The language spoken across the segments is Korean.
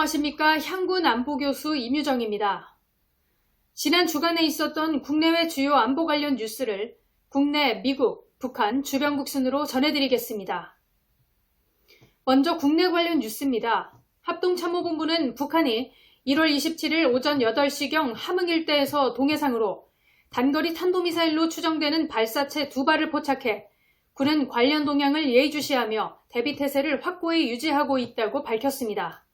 안녕하십니까. 향군 안보교수 임유정입니다. 지난 주간에 있었던 국내외 주요 안보 관련 뉴스를 국내, 미국, 북한, 주변국 순으로 전해드리겠습니다. 먼저 국내 관련 뉴스입니다. 합동참모본부는 북한이 1월 27일 오전 8시경 함흥 일대에서 동해상으로 단거리 탄도미사일로 추정되는 발사체 2발을 포착해 군은 관련 동향을 예의주시하며 대비태세를 확고히 유지하고 있다고 밝혔습니다.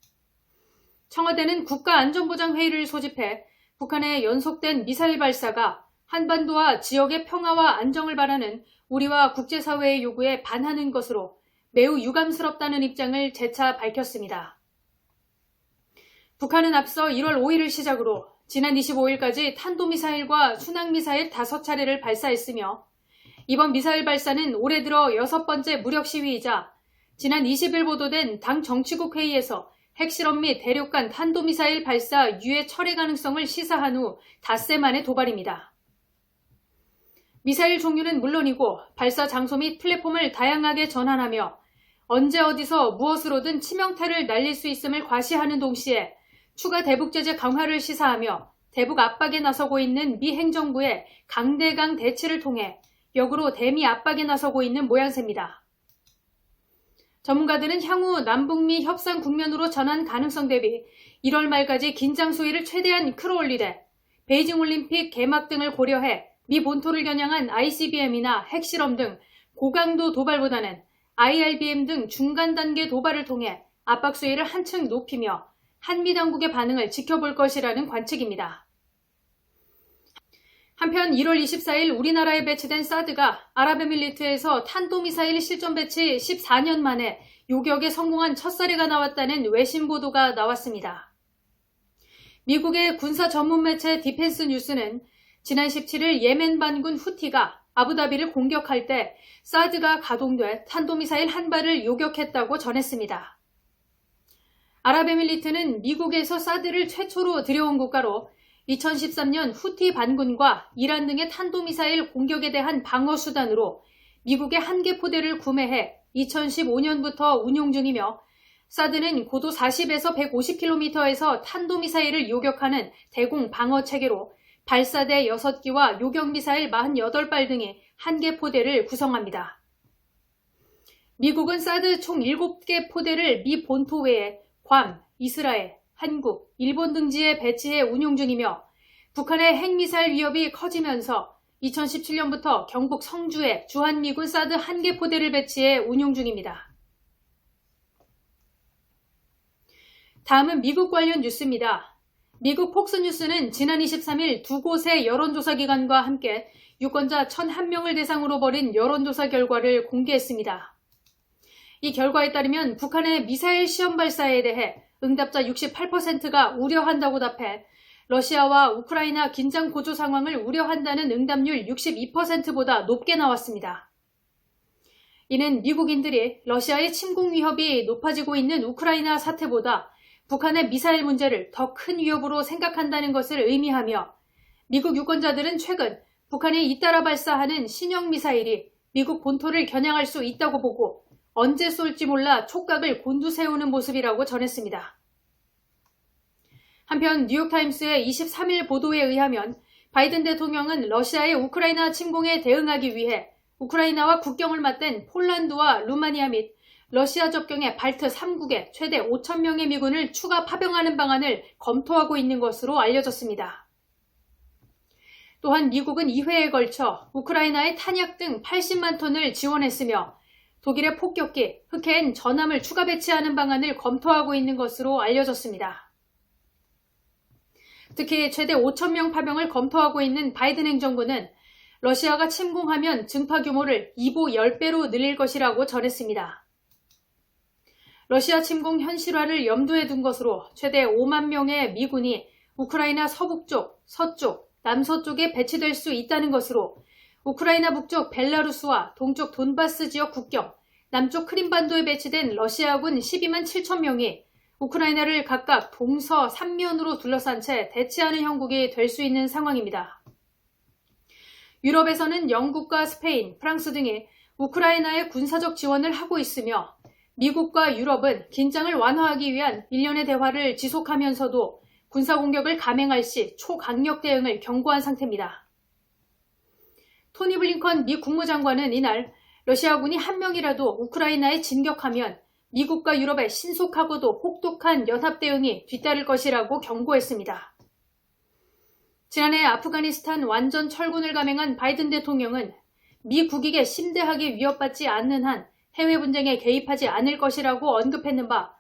청와대는 국가안전보장회의를 소집해 북한의 연속된 미사일 발사가 한반도와 지역의 평화와 안정을 바라는 우리와 국제사회의 요구에 반하는 것으로 매우 유감스럽다는 입장을 재차 밝혔습니다. 북한은 앞서 1월 5일을 시작으로 지난 25일까지 탄도미사일과 순항미사일 5차례를 발사했으며 이번 미사일 발사는 올해 들어 6번째 무력 시위이자 지난 20일 보도된 당 정치국 회의에서 핵실험 및 대륙간 탄도미사일 발사 유해 철회 가능성을 시사한 후 닷새 만의 도발입니다. 미사일 종류는 물론이고 발사 장소 및 플랫폼을 다양하게 전환하며 언제 어디서 무엇으로든 치명타를 날릴 수 있음을 과시하는 동시에 추가 대북 제재 강화를 시사하며 대북 압박에 나서고 있는 미 행정부의 강대강 대치를 통해 역으로 대미 압박에 나서고 있는 모양새입니다. 전문가들은 향후 남북미 협상 국면으로 전환 가능성 대비 1월 말까지 긴장 수위를 최대한 끌어올리되 베이징 올림픽 개막 등을 고려해 미 본토를 겨냥한 ICBM이나 핵실험 등 고강도 도발보다는 IRBM 등 중간 단계 도발을 통해 압박 수위를 한층 높이며 한미 당국의 반응을 지켜볼 것이라는 관측입니다. 한편 1월 24일 우리나라에 배치된 사드가 아랍에밀리트에서 탄도미사일 실전 배치 14년 만에 요격에 성공한 첫 사례가 나왔다는 외신 보도가 나왔습니다. 미국의 군사 전문 매체 디펜스 뉴스는 지난 17일 예멘 반군 후티가 아부다비를 공격할 때 사드가 가동돼 탄도미사일 한 발을 요격했다고 전했습니다. 아랍에밀리트는 미국에서 사드를 최초로 들여온 국가로 2013년 후티 반군과 이란 등의 탄도미사일 공격에 대한 방어수단으로 미국의 한개 포대를 구매해 2015년부터 운용 중이며 사드는 고도 40에서 150km에서 탄도미사일을 요격하는 대공 방어체계로 발사대 6기와 요격미사일 48발 등의 한개 포대를 구성합니다. 미국은 사드 총 7개 포대를 미 본토 외에 괌, 이스라엘, 한국, 일본 등지에 배치해 운용 중이며 북한의 핵미사일 위협이 커지면서 2017년부터 경북 성주에 주한미군 사드 1개 포대를 배치해 운용 중입니다. 다음은 미국 관련 뉴스입니다. 미국 폭스뉴스는 지난 23일 두 곳의 여론조사기관과 함께 유권자 1,001명을 대상으로 벌인 여론조사 결과를 공개했습니다. 이 결과에 따르면 북한의 미사일 시험 발사에 대해 응답자 68%가 우려한다고 답해 러시아와 우크라이나 긴장 고조 상황을 우려한다는 응답률 62%보다 높게 나왔습니다. 이는 미국인들이 러시아의 침공 위협이 높아지고 있는 우크라이나 사태보다 북한의 미사일 문제를 더 큰 위협으로 생각한다는 것을 의미하며 미국 유권자들은 최근 북한이 잇따라 발사하는 신형 미사일이 미국 본토를 겨냥할 수 있다고 보고 언제 쏠지 몰라 촉각을 곤두세우는 모습이라고 전했습니다. 한편 뉴욕타임스의 23일 보도에 의하면 바이든 대통령은 러시아의 우크라이나 침공에 대응하기 위해 우크라이나와 국경을 맞댄 폴란드와 루마니아 및 러시아 접경의 발트 3국에 최대 5,000명의 미군을 추가 파병하는 방안을 검토하고 있는 것으로 알려졌습니다. 또한 미국은 2회에 걸쳐 우크라이나에 탄약 등 80만 톤을 지원했으며 독일의 폭격기, 흑해엔 전함을 추가 배치하는 방안을 검토하고 있는 것으로 알려졌습니다. 특히 최대 5,000명 파병을 검토하고 있는 바이든 행정부는 러시아가 침공하면 증파 규모를 2보 10배로 늘릴 것이라고 전했습니다. 러시아 침공 현실화를 염두에 둔 것으로 최대 5만 명의 미군이 우크라이나 서북쪽, 서쪽, 남서쪽에 배치될 수 있다는 것으로 우크라이나 북쪽 벨라루스와 동쪽 돈바스 지역 국경, 남쪽 크림반도에 배치된 러시아군 12만 7천 명이 우크라이나를 각각 동서 3면으로 둘러싼 채 대치하는 형국이 될 수 있는 상황입니다. 유럽에서는 영국과 스페인, 프랑스 등이 우크라이나에 군사적 지원을 하고 있으며 미국과 유럽은 긴장을 완화하기 위한 일련의 대화를 지속하면서도 군사공격을 감행할 시 초강력 대응을 경고한 상태입니다. 토니 블링컨 미 국무장관은 이날 러시아군이 한 명이라도 우크라이나에 진격하면 미국과 유럽의 신속하고도 혹독한 연합 대응이 뒤따를 것이라고 경고했습니다. 지난해 아프가니스탄 완전 철군을 감행한 바이든 대통령은 미 국익에 심대하게 위협받지 않는 한 해외 분쟁에 개입하지 않을 것이라고 언급했는 바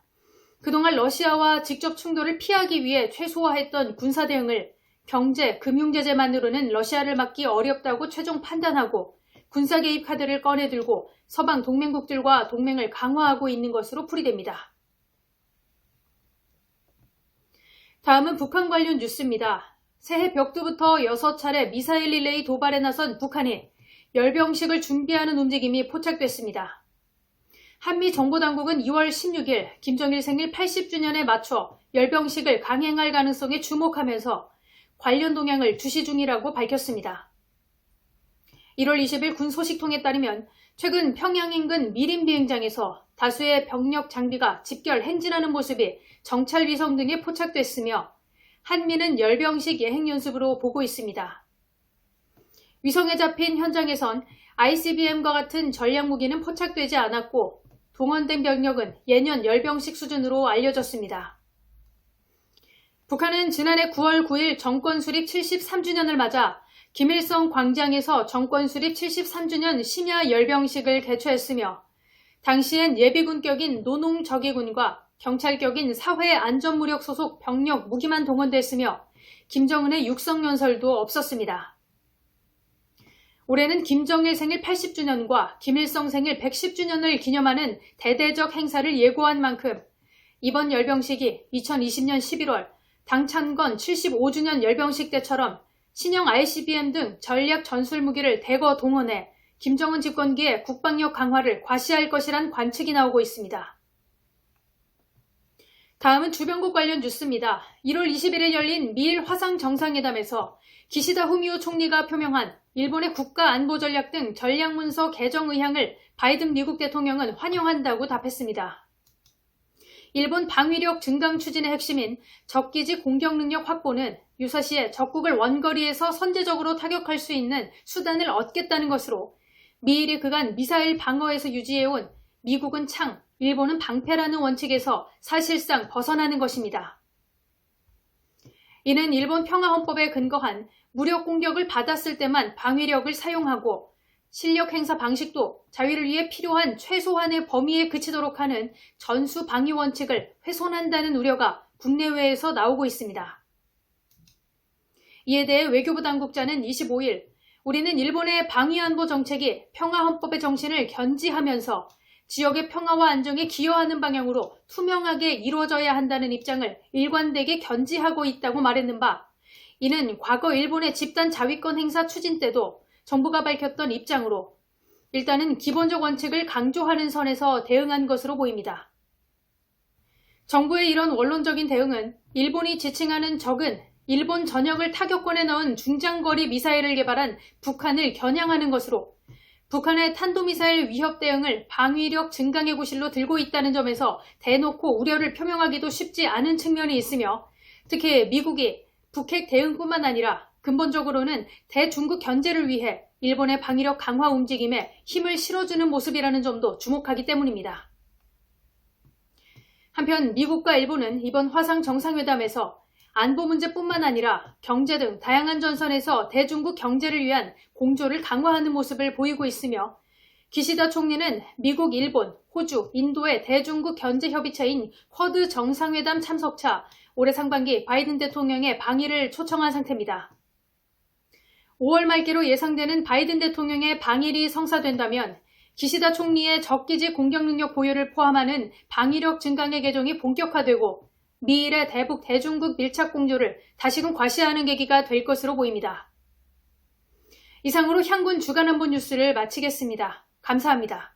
그동안 러시아와 직접 충돌을 피하기 위해 최소화했던 군사 대응을 경제, 금융 제재만으로는 러시아를 막기 어렵다고 최종 판단하고 군사 개입 카드를 꺼내들고 서방 동맹국들과 동맹을 강화하고 있는 것으로 풀이됩니다. 다음은 북한 관련 뉴스입니다. 새해 벽두부터 6차례 미사일 릴레이 도발에 나선 북한이 열병식을 준비하는 움직임이 포착됐습니다. 한미 정보당국은 2월 16일 김정일 생일 80주년에 맞춰 열병식을 강행할 가능성에 주목하면서 관련 동향을 주시 중이라고 밝혔습니다. 1월 20일 군 소식통에 따르면 최근 평양 인근 미림 비행장에서 다수의 병력 장비가 집결 행진하는 모습이 정찰 위성 등에 포착됐으며 한미는 열병식 예행 연습으로 보고 있습니다. 위성에 잡힌 현장에선 ICBM과 같은 전략 무기는 포착되지 않았고 동원된 병력은 예년 열병식 수준으로 알려졌습니다. 북한은 지난해 9월 9일 정권 수립 73주년을 맞아 김일성 광장에서 정권 수립 73주년 심야 열병식을 개최했으며 당시엔 예비군격인 노농저기군과 경찰격인 사회안전무력 소속 병력 무기만 동원됐으며 김정은의 육성연설도 없었습니다. 올해는 김정일 생일 80주년과 김일성 생일 110주년을 기념하는 대대적 행사를 예고한 만큼 이번 열병식이 2020년 11월 당찬건 75주년 열병식 때처럼 신형 ICBM 등 전략 전술무기를 대거 동원해 김정은 집권기의 국방력 강화를 과시할 것이란 관측이 나오고 있습니다. 다음은 주변국 관련 뉴스입니다. 1월 20일에 열린 미일 화상 정상회담에서 기시다 후미오 총리가 표명한 일본의 국가안보전략 등 전략문서 개정 의향을 바이든 미국 대통령은 환영한다고 답했습니다. 일본 방위력 증강 추진의 핵심인 적기지 공격 능력 확보는 유사시에 적국을 원거리에서 선제적으로 타격할 수 있는 수단을 얻겠다는 것으로 미일이 그간 미사일 방어에서 유지해온 미국은 창, 일본은 방패라는 원칙에서 사실상 벗어나는 것입니다. 이는 일본 평화헌법에 근거한 무력 공격을 받았을 때만 방위력을 사용하고 실력 행사 방식도 자위를 위해 필요한 최소한의 범위에 그치도록 하는 전수 방위 원칙을 훼손한다는 우려가 국내외에서 나오고 있습니다. 이에 대해 외교부 당국자는 25일 우리는 일본의 방위안보 정책이 평화헌법의 정신을 견지하면서 지역의 평화와 안정에 기여하는 방향으로 투명하게 이루어져야 한다는 입장을 일관되게 견지하고 있다고 말했는 바 이는 과거 일본의 집단 자위권 행사 추진 때도 정부가 밝혔던 입장으로 일단은 기본적 원칙을 강조하는 선에서 대응한 것으로 보입니다. 정부의 이런 원론적인 대응은 일본이 지칭하는 적은 일본 전역을 타격권에 넣은 중장거리 미사일을 개발한 북한을 겨냥하는 것으로 북한의 탄도미사일 위협 대응을 방위력 증강의 구실로 들고 있다는 점에서 대놓고 우려를 표명하기도 쉽지 않은 측면이 있으며 특히 미국이 북핵 대응뿐만 아니라 근본적으로는 대중국 견제를 위해 일본의 방위력 강화 움직임에 힘을 실어주는 모습이라는 점도 주목하기 때문입니다. 한편 미국과 일본은 이번 화상 정상회담에서 안보 문제뿐만 아니라 경제 등 다양한 전선에서 대중국 경제를 위한 공조를 강화하는 모습을 보이고 있으며 기시다 총리는 미국, 일본, 호주, 인도의 대중국 견제 협의체인 쿼드 정상회담 참석차 올해 상반기 바이든 대통령의 방일을 초청한 상태입니다. 5월 말기로 예상되는 바이든 대통령의 방일이 성사된다면 기시다 총리의 적기지 공격 능력 보유를 포함하는 방위력 증강의 개정이 본격화되고 미일의 대북 대중국 밀착 공조를 다시금 과시하는 계기가 될 것으로 보입니다. 이상으로 향군 주간안보 뉴스를 마치겠습니다. 감사합니다.